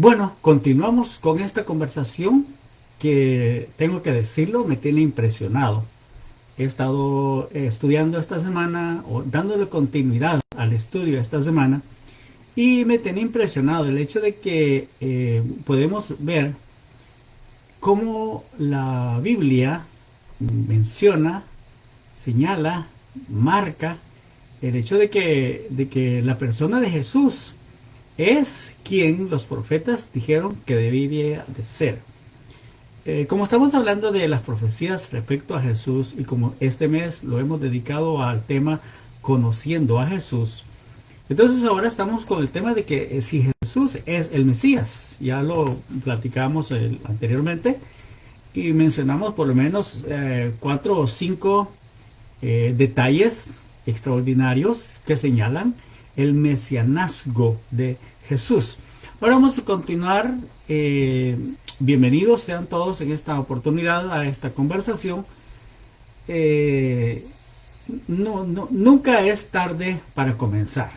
Bueno, continuamos con esta conversación que tengo que decirlo, me tiene impresionado. He estado estudiando esta semana o dándole continuidad al estudio esta semana y me tiene impresionado el hecho de que podemos ver cómo la Biblia menciona, señala, marca el hecho de que la persona de Jesús es quien los profetas dijeron que debía de ser. Como estamos hablando de las profecías respecto a Jesús y como este mes lo hemos dedicado al tema conociendo a Jesús, entonces ahora estamos con el tema de que si Jesús es el Mesías, ya lo platicamos anteriormente y mencionamos por lo menos 4 o 5 detalles extraordinarios que señalan el mesianazgo de Jesús. Ahora vamos a continuar. Bienvenidos sean todos en esta oportunidad a esta conversación. Nunca es tarde para comenzar.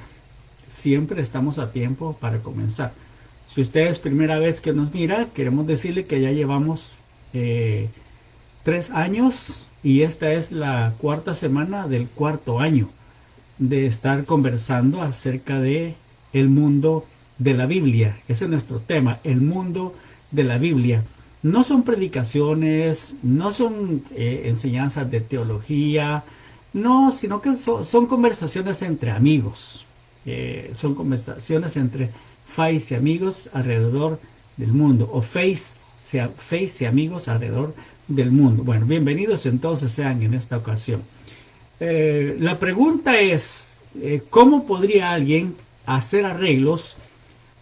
Siempre estamos a tiempo para comenzar. Si usted es primera vez que nos mira, queremos decirle que ya llevamos 3 años y esta es la 4ª semana del 4º año de estar conversando acerca de el mundo de la Biblia. Ese es nuestro tema, el mundo de la Biblia. No son predicaciones, no son enseñanzas de teología, no, sino que son conversaciones entre amigos. Son conversaciones entre face y amigos alrededor del mundo, o face y amigos alrededor del mundo. Bueno, bienvenidos entonces sean en esta ocasión. La pregunta es, ¿cómo podría alguien hacer arreglos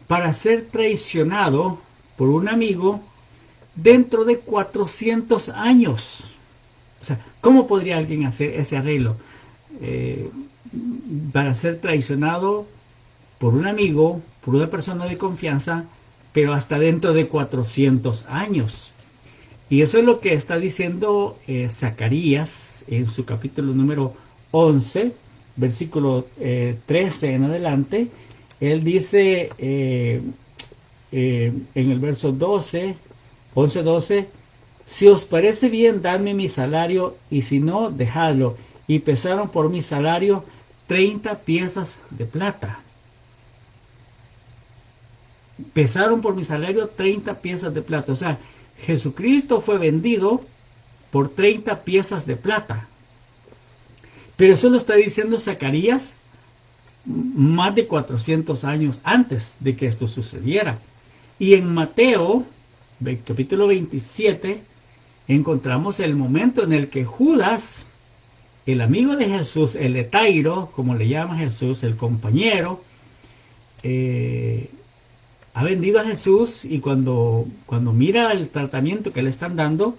para ser traicionado por un amigo dentro de 400 años? O sea, ¿cómo podría alguien hacer ese arreglo para ser traicionado por un amigo, por una persona de confianza, pero hasta dentro de 400 años? Y eso es lo que está diciendo Zacarías en su capítulo número 11, versículo 13 en adelante. Él dice en el verso 12, 11-12, si os parece bien, dadme mi salario, y si no, dejadlo. Y pesaron por mi salario 30 piezas de plata. Pesaron por mi salario 30 piezas de plata. O sea, Jesucristo fue vendido por 30 piezas de plata. Pero eso lo está diciendo Zacarías más de 400 años antes de que esto sucediera. Y en Mateo, capítulo 27, encontramos el momento en el que Judas, el amigo de Jesús, el hetairo, como le llama Jesús, el compañero, ha vendido a Jesús, y cuando mira el tratamiento que le están dando,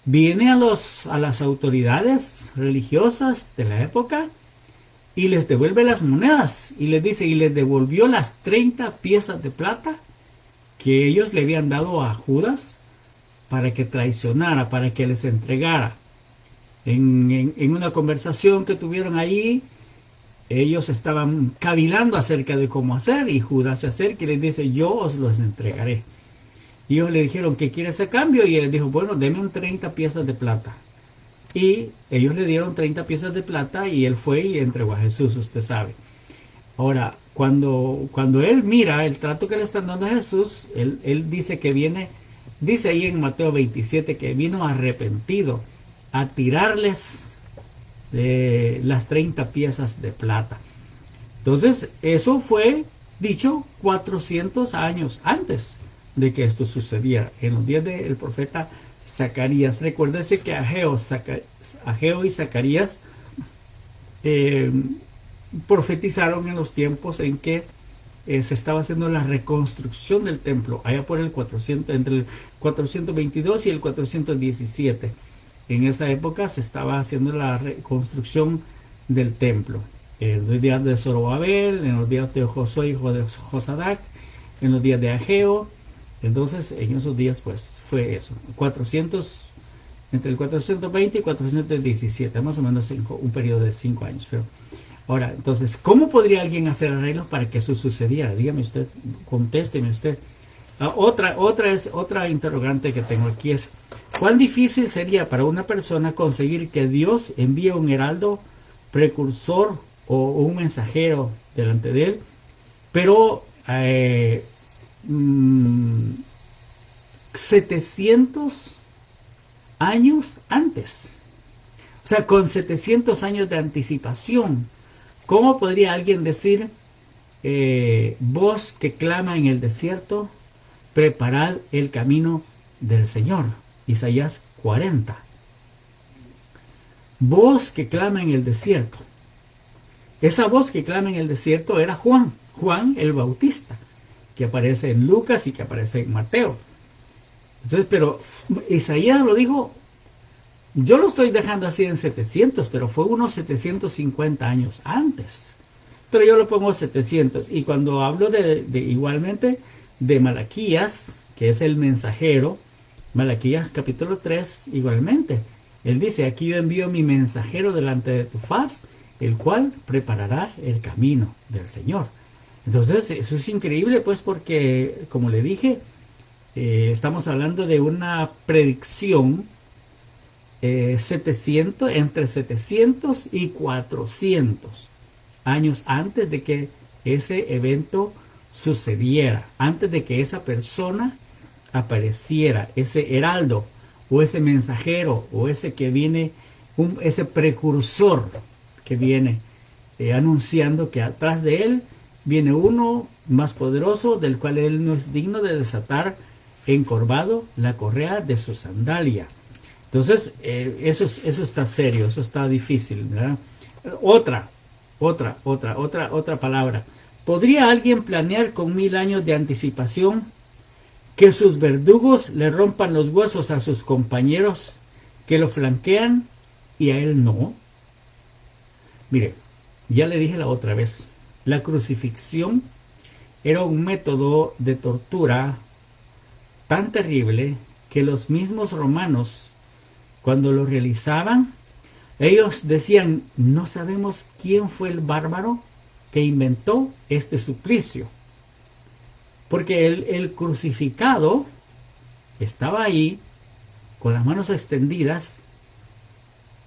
viene a las autoridades religiosas de la época y les devuelve las monedas y les dice, y les devolvió las 30 piezas de plata que ellos le habían dado a Judas para que traicionara, para que les entregara. En una conversación que tuvieron ahí, ellos estaban cavilando acerca de cómo hacer, y Judas se acerca y les dice, yo os los entregaré. Y ellos le dijeron, ¿qué quieres a cambio? Y él dijo, bueno, deme 30 piezas de plata. Y ellos le dieron 30 piezas de plata y él fue y entregó a Jesús, usted sabe. Ahora, cuando él mira el trato que le están dando a Jesús, él dice que viene, dice ahí en Mateo 27, que vino arrepentido a tirarles las 30 piezas de plata. Entonces, eso fue dicho 400 años antes de que esto sucediera, en los días del profeta Zacarías. Recuérdese que Ageo y Zacarías profetizaron en los tiempos en que se estaba haciendo la reconstrucción del templo, allá por el 400, entre el 422 y el 417. En esa época se estaba haciendo la reconstrucción del templo. En los días de Zorobabel, en los días de Josué, hijo de Josadac, en los días de Ageo. Entonces, en esos días, pues, fue eso. Entre el 420 y 417, más o menos un periodo de 5 años. Pero ahora, entonces, ¿cómo podría alguien hacer arreglos para que eso sucediera? Dígame usted, contésteme usted. Otra interrogante que tengo aquí es, ¿cuán difícil sería para una persona conseguir que Dios envíe un heraldo, precursor o un mensajero delante de él, pero 700 años antes? O sea, con 700 años de anticipación, ¿cómo podría alguien decir, voz que clama en el desierto, preparad el camino del Señor? Isaías 40. Voz que clama en el desierto. Esa voz que clama en el desierto era Juan el Bautista, que aparece en Lucas y que aparece en Mateo. Entonces, pero Isaías lo dijo, yo lo estoy dejando así en 700, pero fue unos 750 años antes. Pero yo lo pongo 700. Y cuando hablo igualmente de Malaquías, que es el mensajero, Malaquías capítulo 3, igualmente. Él dice, aquí yo envío mi mensajero delante de tu faz, el cual preparará el camino del Señor. Entonces, eso es increíble, pues, porque, como le dije, estamos hablando de una predicción entre 700 y 400 años antes de que ese evento sucediera, antes de que esa persona apareciera, ese heraldo o ese mensajero o ese que viene, ese precursor que viene anunciando que atrás de él viene uno más poderoso, del cual él no es digno de desatar encorvado la correa de su sandalia. Entonces, eso está serio, eso está difícil, ¿verdad? Otra palabra. ¿Podría alguien planear con 1000 años de anticipación que sus verdugos le rompan los huesos a sus compañeros que lo flanquean y a él no? Mire, ya le dije la otra vez, la crucifixión era un método de tortura tan terrible que los mismos romanos, cuando lo realizaban, ellos decían, no sabemos quién fue el bárbaro que inventó este suplicio. Porque el crucificado estaba ahí, con las manos extendidas,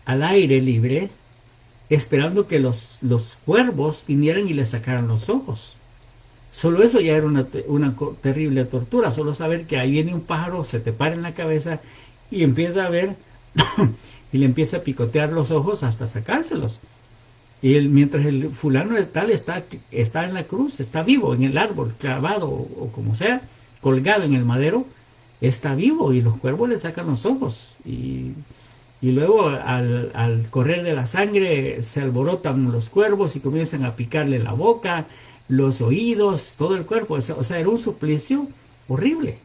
al aire libre, esperando que los cuervos vinieran y le sacaran los ojos. Solo eso ya era una terrible tortura. Solo saber que ahí viene un pájaro, se te para en la cabeza y empieza a ver y le empieza a picotear los ojos hasta sacárselos. Y mientras el fulano de tal está en la cruz, está vivo en el árbol, clavado o como sea, colgado en el madero, está vivo y los cuervos le sacan los ojos. Y luego al correr de la sangre se alborotan los cuervos y comienzan a picarle la boca, los oídos, todo el cuerpo. O sea, era un suplicio horrible.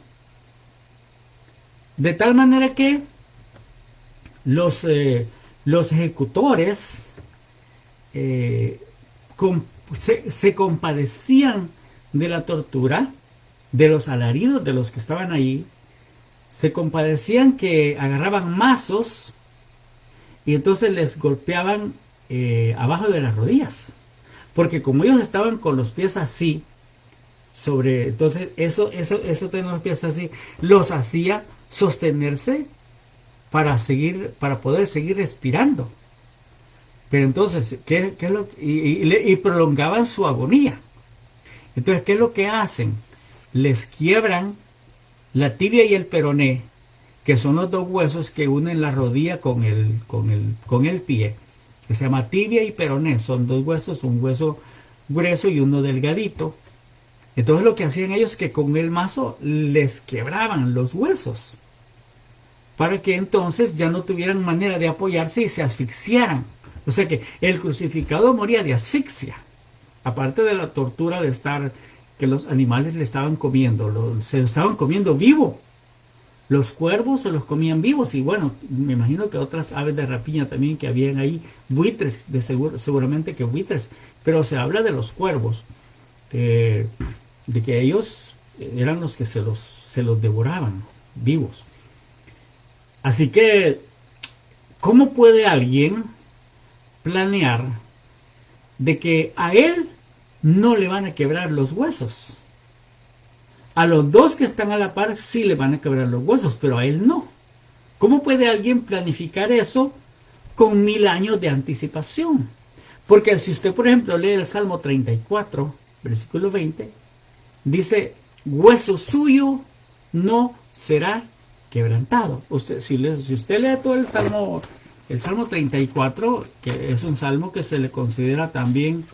De tal manera que los ejecutores se compadecían de la tortura, de los alaridos de los que estaban ahí, se compadecían que agarraban mazos y entonces les golpeaban abajo de las rodillas, porque como ellos estaban con los pies así, entonces eso tener los pies así, los hacía sostenerse para poder seguir respirando. Pero entonces, ¿qué es lo y prolongaban su agonía? Entonces, ¿qué es lo que hacen? Les quiebran la tibia y el peroné, que son los dos huesos que unen la rodilla con el pie, que se llama tibia y peroné. Son dos huesos, un hueso grueso y uno delgadito. Entonces lo que hacían ellos es que con el mazo les quebraban los huesos, para que entonces ya no tuvieran manera de apoyarse y se asfixiaran. O sea que el crucificado moría de asfixia, aparte de la tortura de que los animales le estaban comiendo, se lo estaban comiendo vivo. Los cuervos se los comían vivos y bueno, me imagino que otras aves de rapiña también que habían ahí, buitres, seguramente que buitres, pero se habla de los cuervos, de que ellos eran los que se los devoraban vivos. Así que, ¿cómo puede alguien planear de que a él no le van a quebrar los huesos? A los dos que están a la par sí le van a quebrar los huesos, pero a él no. ¿Cómo puede alguien planificar eso con 1000 años de anticipación? Porque si usted, por ejemplo, lee el Salmo 34, versículo 20, dice, hueso suyo no será quebrantado. Si usted lee todo el Salmo 34, que es un salmo que se le considera también,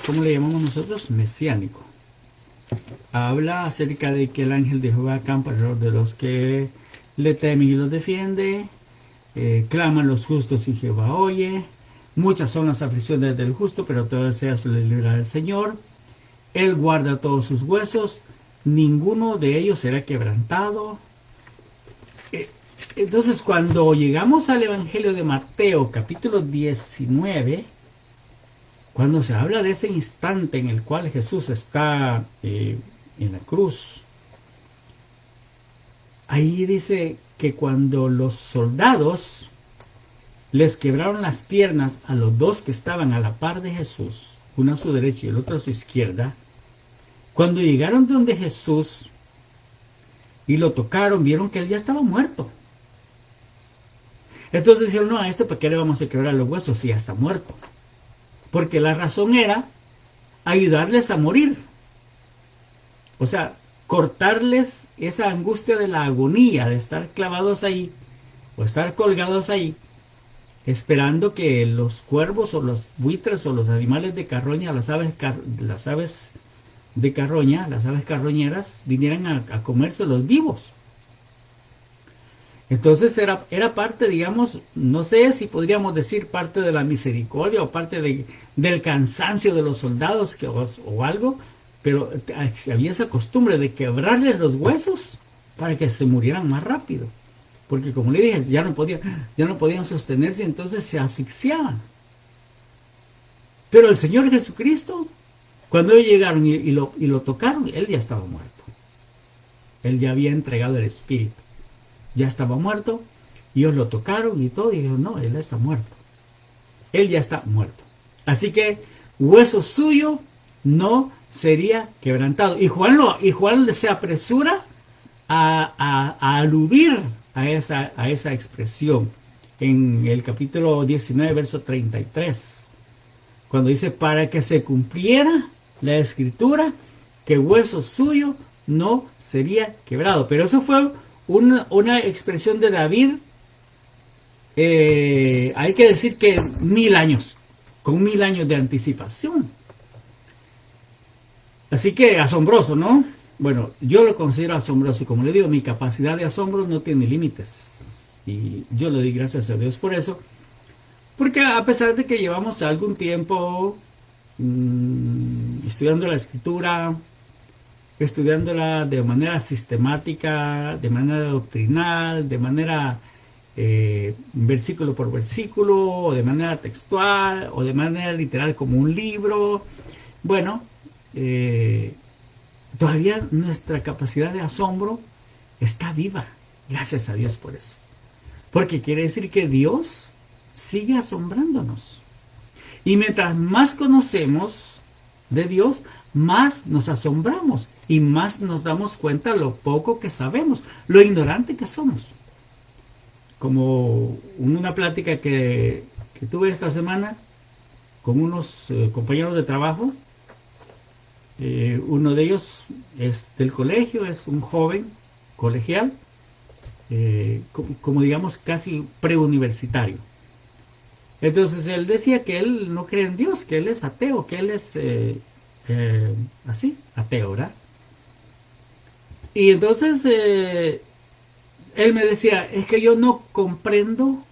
¿cómo le llamamos nosotros? Mesiánico. Habla acerca de que el ángel de Jehová acampa alrededor de los que le temen y los defiende. Claman los justos y Jehová oye. Muchas son las aflicciones del justo, pero todas ellas se le libra el Señor. Él guarda todos sus huesos, ninguno de ellos será quebrantado. Entonces, cuando llegamos al Evangelio de Mateo, capítulo 19, cuando se habla de ese instante en el cual Jesús está en la cruz, ahí dice que cuando los soldados les quebraron las piernas a los dos que estaban a la par de Jesús, uno a su derecha y el otro a su izquierda, cuando llegaron donde Jesús y lo tocaron, vieron que él ya estaba muerto. Entonces dijeron, no, a este ¿para qué le vamos a quebrar los huesos si ya está muerto? Porque la razón era ayudarles a morir. O sea, cortarles esa angustia de la agonía de estar clavados ahí o estar colgados ahí, esperando que los cuervos o los buitres o los animales de carroña, las aves de carroña, las aves carroñeras, vinieran a comérselos vivos. Entonces era parte, digamos, no sé si podríamos decir parte de la misericordia o parte del cansancio de los soldados o algo, pero había esa costumbre de quebrarles los huesos para que se murieran más rápido. Porque como le dije, ya no podían sostenerse, entonces se asfixiaban. Pero el Señor Jesucristo, cuando ellos llegaron y lo tocaron, Él ya estaba muerto. Él ya había entregado el Espíritu. Ya estaba muerto, y ellos lo tocaron y todo, y dijeron, no, Él está muerto. Él ya está muerto. Así que hueso suyo no sería quebrantado. Y Juan se apresura a aludir a esa expresión en el capítulo 19, verso 33, cuando dice, para que se cumpliera la escritura, que hueso suyo no sería quebrado. Pero eso fue una expresión de David, hay que decir que 1000 años, con 1000 años de anticipación. Así que asombroso, ¿no? Bueno, yo lo considero asombroso y como le digo, mi capacidad de asombro no tiene límites. Y yo le doy gracias a Dios por eso. Porque a pesar de que llevamos algún tiempo estudiando la escritura, estudiándola de manera sistemática, de manera doctrinal, de manera versículo por versículo, o de manera textual, o de manera literal como un libro, bueno, todavía nuestra capacidad de asombro está viva. Gracias a Dios por eso. Porque quiere decir que Dios sigue asombrándonos. Y mientras más conocemos de Dios, más nos asombramos y más nos damos cuenta lo poco que sabemos, lo ignorante que somos. Como una plática que tuve esta semana con unos compañeros de trabajo. Uno de ellos es del colegio, es un joven colegial, como digamos casi preuniversitario. Entonces él decía que él no cree en Dios, que él es ateo, que él es así, ateo, ¿verdad? Y entonces él me decía, es que yo no comprendo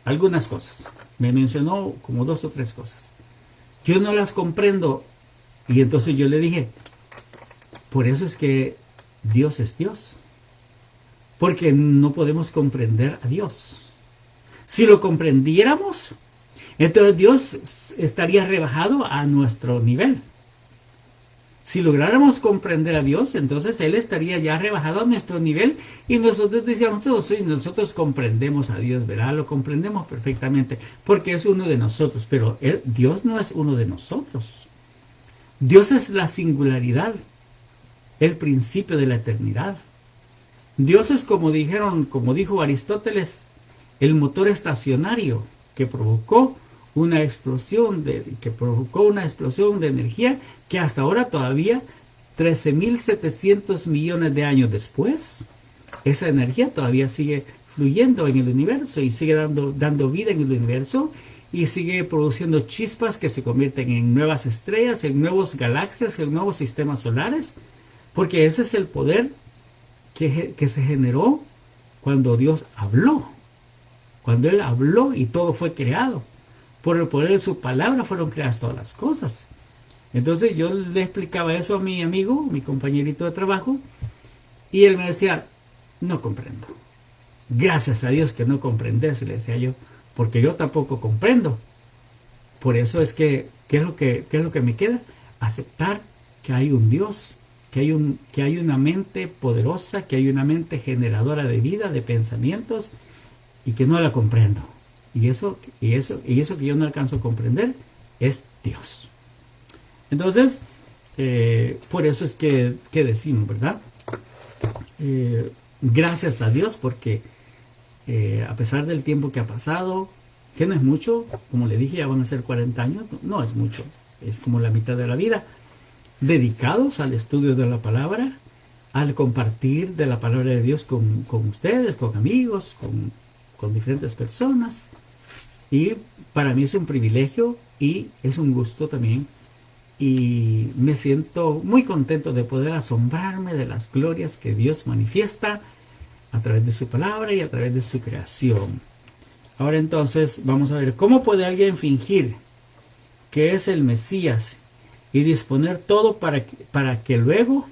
algunas cosas. Me mencionó como 2 o 3 cosas. Yo no las comprendo. Y entonces yo le dije, por eso es que Dios es Dios. Porque no podemos comprender a Dios. Si lo comprendiéramos, entonces Dios estaría rebajado a nuestro nivel. Si lográramos comprender a Dios, entonces Él estaría ya rebajado a nuestro nivel y nosotros decíamos, nosotros comprendemos a Dios, ¿verdad? Lo comprendemos perfectamente porque es uno de nosotros, pero Dios no es uno de nosotros. Dios es la singularidad, el principio de la eternidad. Dios es, como dijo Aristóteles, el motor estacionario que provocó una explosión de energía que hasta ahora todavía 13.700 millones de años después, esa energía todavía sigue fluyendo en el universo y sigue dando vida en el universo y sigue produciendo chispas que se convierten en nuevas estrellas, en nuevas galaxias, en nuevos sistemas solares, porque ese es el poder que se generó cuando Dios habló. Cuando Él habló y todo fue creado. Por el poder de su palabra fueron creadas todas las cosas. Entonces yo le explicaba eso a mi amigo, mi compañerito de trabajo, y él me decía, no comprendo. Gracias a Dios que no comprendes, le decía yo, porque yo tampoco comprendo. Por eso es que, ¿qué es lo que me queda? Aceptar que hay un Dios, que hay una mente poderosa, que hay una mente generadora de vida, de pensamientos, y que no la comprendo. Y eso que yo no alcanzo a comprender es Dios. Entonces, por eso es que decimos, ¿verdad? Gracias a Dios porque a pesar del tiempo que ha pasado, que no es mucho, como le dije, ya van a ser 40 años, no es mucho, es como la mitad de la vida, dedicados al estudio de la palabra, al compartir de la palabra de Dios con ustedes, con amigos, con diferentes personas. Y para mí es un privilegio y es un gusto también. Y me siento muy contento de poder asombrarme de las glorias que Dios manifiesta a través de su palabra y a través de su creación. Ahora entonces vamos a ver, ¿cómo puede alguien fingir que es el Mesías y disponer todo para que luego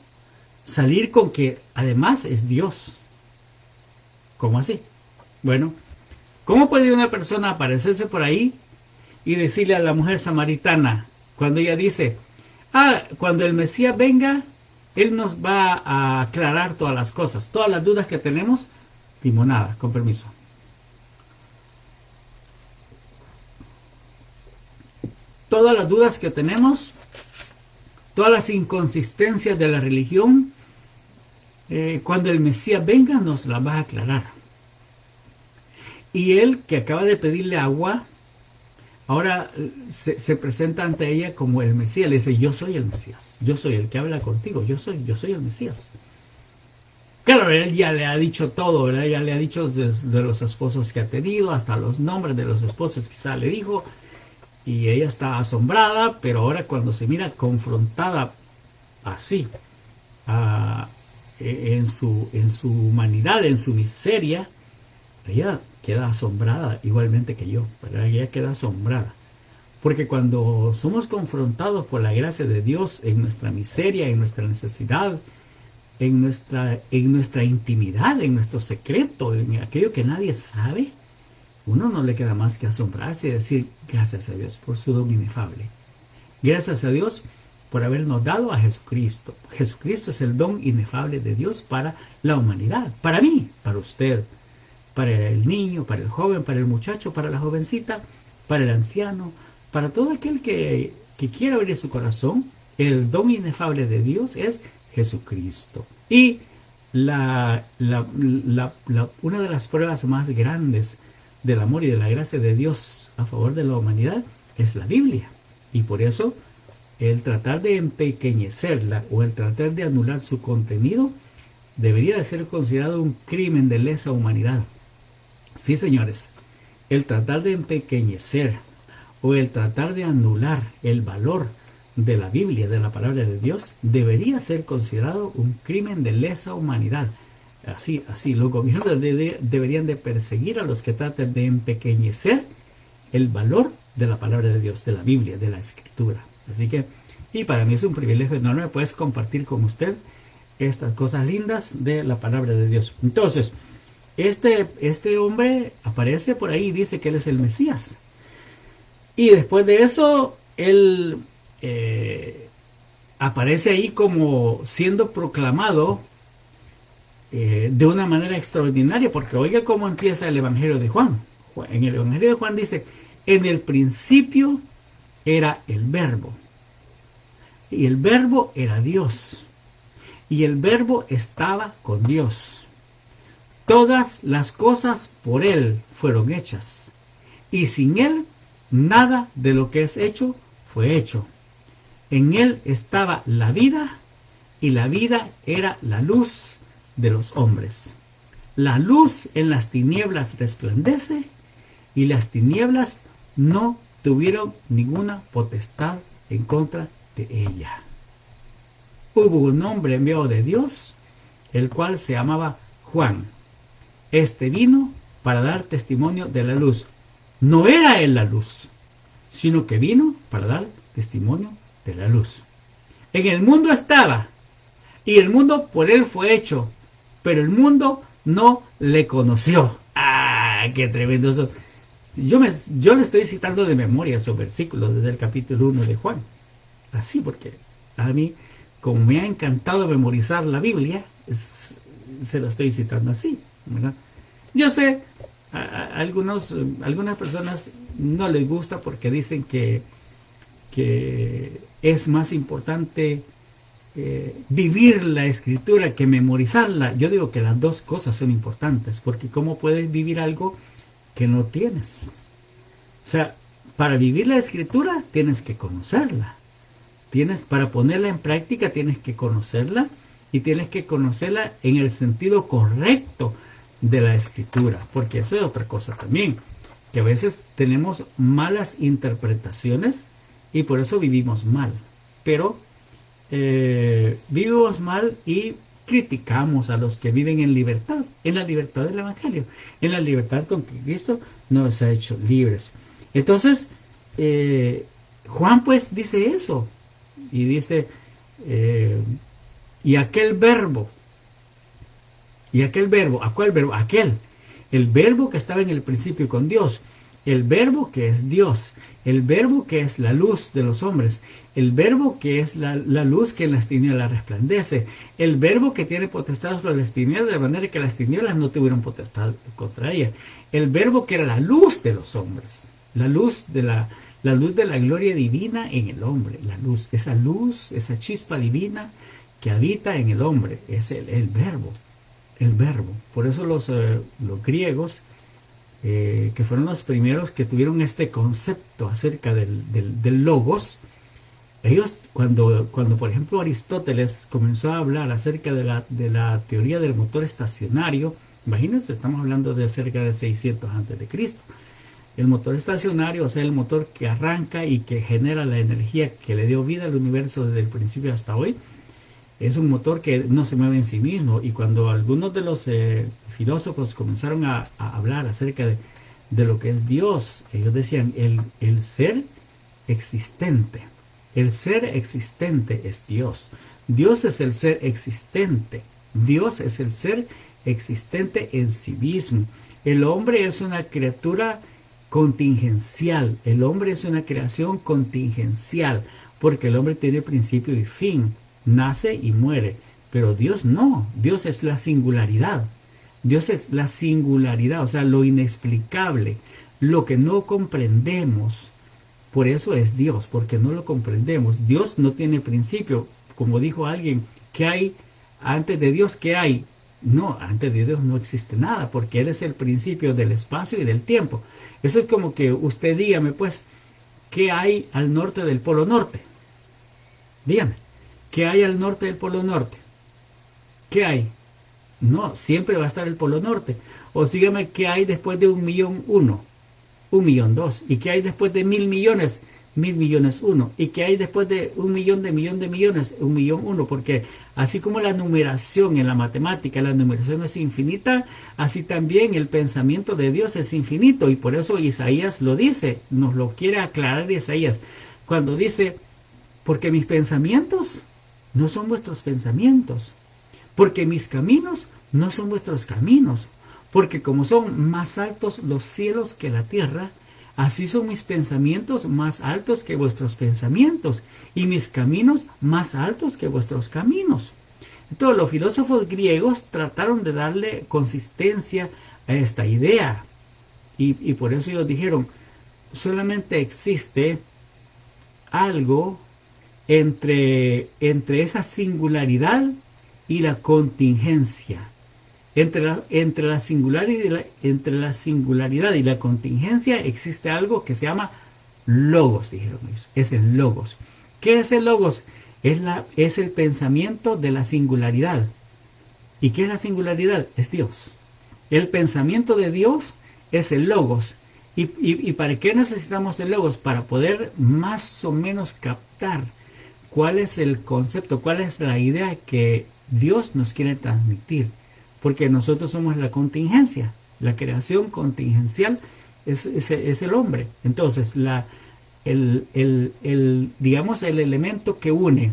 salir con que además es Dios? ¿Cómo así? Bueno, ¿cómo puede una persona aparecerse por ahí y decirle a la mujer samaritana, cuando ella dice, cuando el Mesías venga, Él nos va a aclarar todas las cosas, todas las dudas que tenemos, limonada, con permiso. Todas las dudas que tenemos, todas las inconsistencias de la religión, cuando el Mesías venga nos las va a aclarar. Y él, que acaba de pedirle agua, ahora se presenta ante ella como el Mesías. Le dice, yo soy el Mesías, yo soy el que habla contigo, yo soy el Mesías. Claro, él ya le ha dicho todo, ¿verdad? Ya le ha dicho de los esposos que ha tenido, hasta los nombres de los esposos quizá le dijo. Y ella está asombrada, pero ahora cuando se mira confrontada así, en su humanidad, en su miseria, ella queda asombrada, igualmente que yo, ¿verdad? Ella queda asombrada. Porque cuando somos confrontados por la gracia de Dios en nuestra miseria, en nuestra necesidad, en nuestra intimidad, en nuestro secreto, en aquello que nadie sabe, uno no le queda más que asombrarse y decir, gracias a Dios por su don inefable. Gracias a Dios por habernos dado a Jesucristo. Jesucristo es el don inefable de Dios para la humanidad, para mí, para usted, para el niño, para el joven, para el muchacho, para la jovencita, para el anciano, para todo aquel que quiera abrir su corazón. El don inefable de Dios es Jesucristo. Y una de las pruebas más grandes del amor y de la gracia de Dios a favor de la humanidad es la Biblia. Y por eso el tratar de empequeñecerla o el tratar de anular su contenido debería de ser considerado un crimen de lesa humanidad. Sí, señores, el tratar de empequeñecer o el tratar de anular el valor de la Biblia, de la palabra de Dios, debería ser considerado un crimen de lesa humanidad. Así, los gobiernos deberían de perseguir a los que traten de empequeñecer el valor de la palabra de Dios, de la Biblia, de la Escritura. Así que, y para mí es un privilegio enorme, pues, compartir con usted estas cosas lindas de la palabra de Dios. Entonces, este hombre aparece por ahí y dice que él es el Mesías. Y después de eso, él aparece ahí como siendo proclamado de una manera extraordinaria, porque oiga cómo empieza el Evangelio de Juan. En el Evangelio de Juan dice, en el principio era el Verbo. y el Verbo era Dios, y el Verbo estaba con Dios. Todas las cosas por Él fueron hechas, y sin Él nada de lo que es hecho fue hecho. En Él estaba la vida, y la vida era la luz de los hombres. La luz en las tinieblas resplandece, y las tinieblas no tuvieron ninguna potestad en contra de ella. Hubo un hombre enviado de Dios, el cual se llamaba Juan. Este vino para dar testimonio de la luz. No era él la luz, sino que vino para dar testimonio de la luz. En el mundo estaba, y el mundo por él fue hecho, pero el mundo no le conoció. ¡Ah, qué tremendo eso! Yo le estoy citando de memoria esos versículos desde el capítulo 1 de Juan. Así, porque a mí, como me ha encantado memorizar la Biblia, se lo estoy citando así, ¿verdad? Yo sé, a algunas personas no les gusta porque dicen que es más importante vivir la escritura que memorizarla. Yo digo que las dos cosas son importantes, porque ¿cómo puedes vivir algo que no tienes? O sea, para vivir la escritura tienes que conocerla. Para ponerla en práctica tienes que conocerla, y tienes que conocerla en el sentido correcto de la escritura, porque eso es otra cosa también, que a veces tenemos malas interpretaciones y por eso vivimos mal. Pero vivimos mal y criticamos a los que viven en la libertad del Evangelio, en la libertad con que Cristo nos ha hecho libres. Entonces, Juan pues dice eso, y dice, y aquel verbo, ¿a cuál verbo? El verbo que estaba en el principio con Dios, el verbo que es Dios, el verbo que es la luz de los hombres, el verbo que es la luz que en las tinieblas resplandece, el verbo que tiene potestad sobre las tinieblas, de manera que las tinieblas no tuvieron potestad contra ella, el verbo que era la luz de los hombres, la luz de la gloria divina en el hombre, esa chispa divina que habita en el hombre, es el verbo. El verbo. Por eso los griegos, que fueron los primeros que tuvieron este concepto acerca del logos, ellos cuando por ejemplo Aristóteles comenzó a hablar acerca de la teoría del motor estacionario, imagínense, estamos hablando de cerca de 600 antes de Cristo. El motor estacionario, o sea, el motor que arranca y que genera la energía que le dio vida al universo desde el principio hasta hoy, es un motor que no se mueve en sí mismo. Y cuando algunos de los filósofos comenzaron a hablar acerca de lo que es Dios, ellos decían el ser existente. El ser existente es Dios. Dios es el ser existente. Dios es el ser existente en sí mismo. El hombre es una criatura contingencial. El hombre es una creación contingencial, porque el hombre tiene principio y fin. Nace y muere, pero Dios no. Dios es la singularidad. Dios es la singularidad, o sea, lo inexplicable, lo que no comprendemos. Por eso es Dios, porque no lo comprendemos. Dios no tiene principio. Como dijo alguien, ¿qué hay antes de Dios? ¿Qué hay? No, antes de Dios no existe nada, porque Él es el principio del espacio y del tiempo. Eso es como que usted dígame, pues, ¿qué hay al norte del Polo Norte? Dígame. ¿Qué hay al norte del Polo Norte? ¿Qué hay? No, siempre va a estar el Polo Norte. O sígame, ¿qué hay después de 1.000.001? 1.000.002. ¿Y qué hay después de 1.000 millones? 1.000 millones 1. ¿Y qué hay después de 1.000.000 de millones? 1.000.000 1. Porque así como la numeración en la matemática, la numeración es infinita, así también el pensamiento de Dios es infinito. Y por eso Isaías lo dice, nos lo quiere aclarar Isaías, cuando dice, porque mis pensamientos no son vuestros pensamientos, porque mis caminos no son vuestros caminos, porque como son más altos los cielos que la tierra, así son mis pensamientos más altos que vuestros pensamientos, y mis caminos más altos que vuestros caminos. Entonces los filósofos griegos trataron de darle consistencia a esta idea, y por eso ellos dijeron, solamente existe algo entre esa singularidad y la contingencia. Entre la singularidad y la contingencia existe algo que se llama logos, dijeron ellos. Es el logos. ¿Qué es el logos? Es el pensamiento de la singularidad. ¿Y qué es la singularidad? Es Dios. El pensamiento de Dios es el logos. ¿Y para qué necesitamos el logos? Para poder más o menos captar cuál es el concepto, cuál es la idea que Dios nos quiere transmitir. Porque nosotros somos la contingencia. La creación contingencial es el hombre. Entonces, digamos, el elemento que une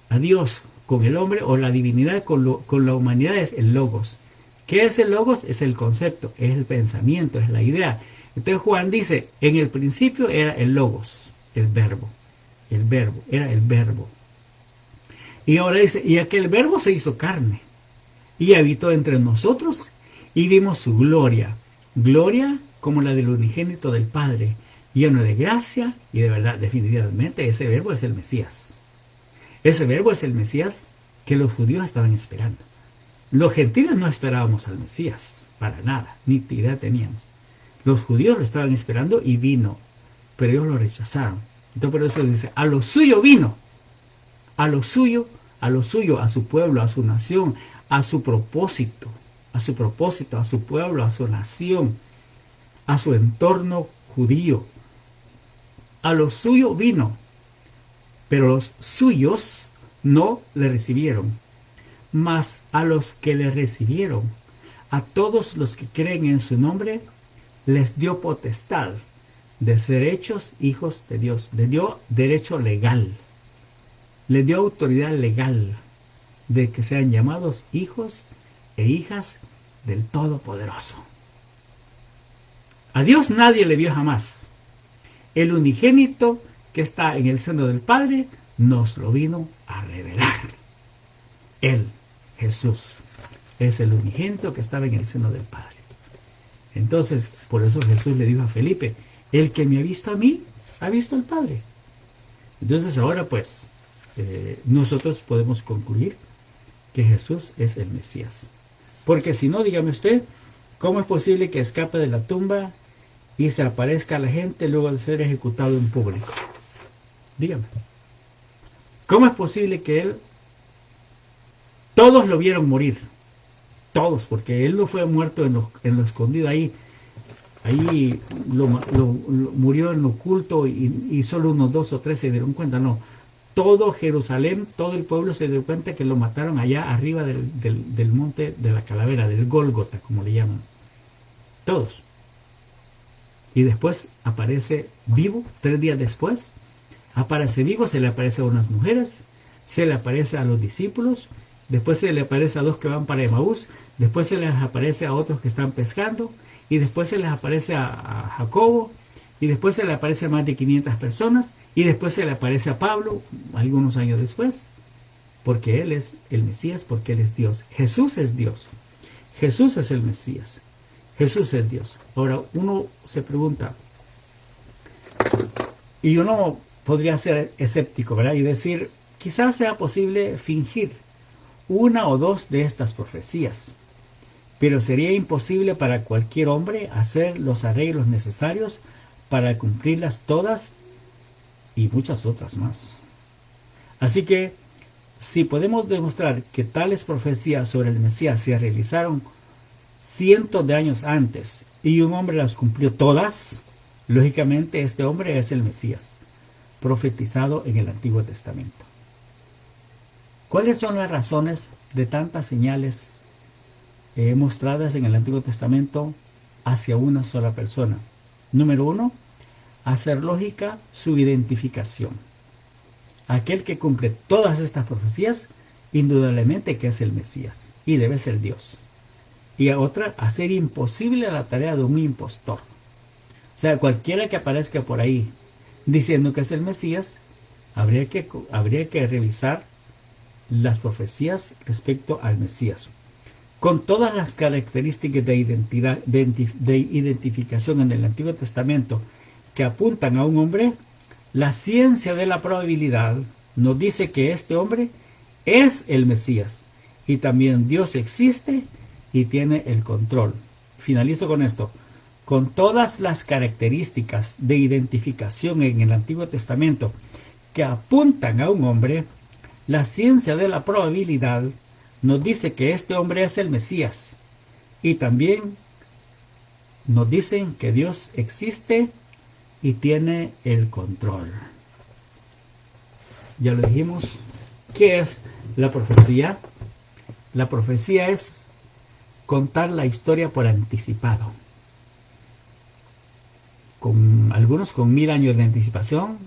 a Dios con el hombre, o la divinidad con la humanidad, es el logos. ¿Qué es el logos? Es el concepto, es el pensamiento, es la idea. Entonces Juan dice, en el principio era el logos, el verbo, era el verbo. Y ahora dice, y aquel verbo se hizo carne y habitó entre nosotros y vimos su gloria, gloria como la del unigénito del Padre, lleno de gracia y de verdad. Definitivamente ese verbo es el Mesías. Ese verbo es el Mesías que los judíos estaban esperando. Los gentiles no esperábamos al Mesías, para nada, ni idea teníamos. Los judíos lo estaban esperando y vino, pero ellos lo rechazaron. Entonces por eso dice, a lo suyo vino, a lo suyo, a su pueblo, a su nación, a su propósito, a su pueblo, a su nación, a su entorno judío. A lo suyo vino, pero los suyos no le recibieron. Mas a los que le recibieron, a todos los que creen en su nombre, les dio potestad de ser hechos hijos de Dios. Les dio derecho legal. Les dio autoridad legal de que sean llamados hijos e hijas del Todopoderoso. A Dios nadie le vio jamás. El unigénito que está en el seno del Padre nos lo vino a revelar. Él, Jesús, es el unigénito que estaba en el seno del Padre. Entonces, por eso Jesús le dijo a Felipe, el que me ha visto a mí, ha visto al Padre. Entonces ahora pues, nosotros podemos concluir que Jesús es el Mesías. Porque si no, dígame usted, ¿cómo es posible que escape de la tumba y se aparezca a la gente luego de ser ejecutado en público? Dígame. ¿Cómo es posible que él... Todos lo vieron morir. Todos, porque él no fue muerto en lo escondido ahí. Ahí murió en lo oculto y solo unos 2 o 3 se dieron cuenta. No. Todo Jerusalén, todo el pueblo se dio cuenta que lo mataron allá arriba del monte de la calavera, del Gólgota, como le llaman. Todos. Y después aparece vivo, 3 días después. Aparece vivo, se le aparece a unas mujeres, se le aparece a los discípulos, después se le aparece a 2 que van para Emaús, después se les aparece a otros que están pescando, y después se les aparece a Jacobo, y después se le aparece a más de 500 personas, y después se le aparece a Pablo, algunos años después, porque él es el Mesías, porque él es Dios. Jesús es Dios. Jesús es el Mesías. Jesús es Dios. Ahora, uno se pregunta, y uno podría ser escéptico, ¿verdad? Y decir, quizás sea posible fingir 1 o 2 de estas profecías, pero sería imposible para cualquier hombre hacer los arreglos necesarios para cumplirlas todas y muchas otras más. Así que, si podemos demostrar que tales profecías sobre el Mesías se realizaron cientos de años antes y un hombre las cumplió todas, lógicamente este hombre es el Mesías, profetizado en el Antiguo Testamento. ¿Cuáles son las razones de tantas señales mostradas en el Antiguo Testamento hacia una sola persona? Número 1, hacer lógica su identificación. Aquel que cumple todas estas profecías, indudablemente que es el Mesías y debe ser Dios. Y a otra, hacer imposible la tarea de un impostor. O sea, cualquiera que aparezca por ahí diciendo que es el Mesías, habría que revisar las profecías respecto al Mesías, con todas las características de identificación en el Antiguo Testamento que apuntan a un hombre. La ciencia de la probabilidad nos dice que este hombre es el Mesías. Y también Dios existe y tiene el control. Finalizo con esto. Con todas las características de identificación en el Antiguo Testamento que apuntan a un hombre, la ciencia de la probabilidad nos dice que este hombre es el Mesías. Y también nos dicen que Dios existe y tiene el control. Ya lo dijimos. ¿Qué es la profecía? La profecía es contar la historia por anticipado. Algunos con 1000 años de anticipación,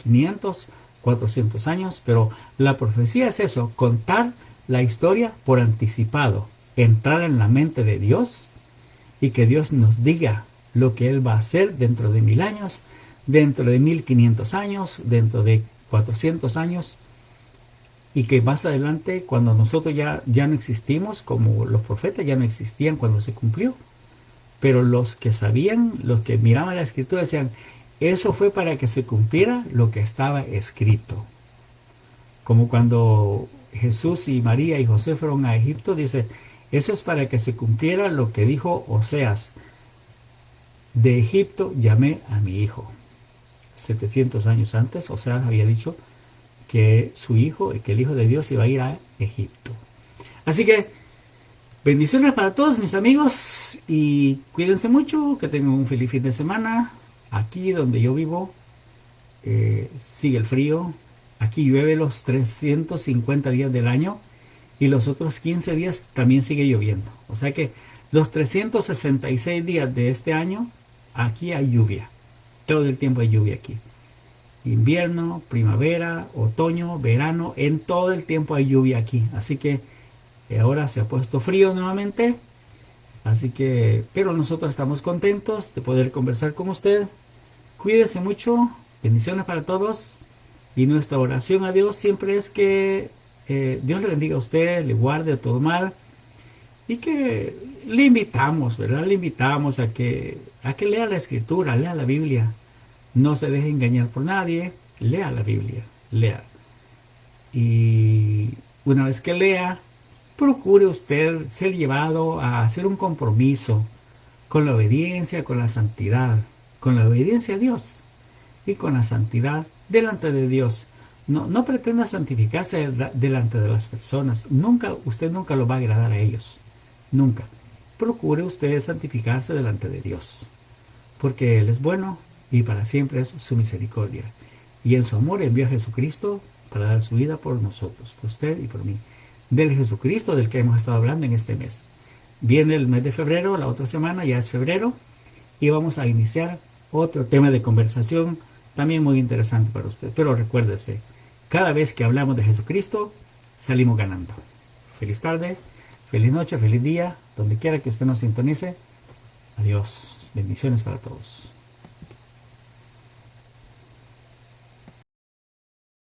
500, 400 años, pero la profecía es eso, contar la historia por anticipado, entrar en la mente de Dios y que Dios nos diga lo que Él va a hacer dentro de 1000 años, dentro de 1500 años, dentro de 400 años, y que más adelante, cuando nosotros ya no existimos, como los profetas ya no existían cuando se cumplió, pero los que sabían, los que miraban la escritura decían, eso fue para que se cumpliera lo que estaba escrito. Como cuando Jesús y María y José fueron a Egipto, dice, eso es para que se cumpliera lo que dijo Oseas, de Egipto llamé a mi hijo. 700 años antes, Oseas había dicho que su hijo, que el Hijo de Dios iba a ir a Egipto. Así que, bendiciones para todos mis amigos y cuídense mucho, que tengan un feliz fin de semana. Aquí donde yo vivo sigue el frío, aquí llueve los 350 días del año y los otros 15 días también sigue lloviendo. O sea que los 366 días de este año aquí hay lluvia, todo el tiempo hay lluvia aquí. Invierno, primavera, otoño, verano, en todo el tiempo hay lluvia aquí. Así que ahora se ha puesto frío nuevamente. Así que, pero nosotros estamos contentos de poder conversar con usted. Cuídese mucho. Bendiciones para todos. Y nuestra oración a Dios siempre es que Dios le bendiga a usted, le guarde de todo mal. Y que le invitamos, ¿verdad? Le invitamos a que lea la Escritura, lea la Biblia. No se deje engañar por nadie. Lea la Biblia, lea. Y una vez que lea, procure usted ser llevado a hacer un compromiso con la obediencia, con la santidad, con la obediencia a Dios y con la santidad delante de Dios. No pretenda santificarse delante de las personas. Usted nunca lo va a agradar a ellos. Nunca. Procure usted santificarse delante de Dios, porque Él es bueno y para siempre es su misericordia. Y en su amor envió a Jesucristo para dar su vida por nosotros, por usted y por mí. Del Jesucristo del que hemos estado hablando en este mes. Viene el mes de febrero, la otra semana ya es febrero, y vamos a iniciar otro tema de conversación también muy interesante para usted. Pero recuérdese, cada vez que hablamos de Jesucristo, salimos ganando. Feliz tarde, feliz noche, feliz día, donde quiera que usted nos sintonice. Adiós, bendiciones para todos.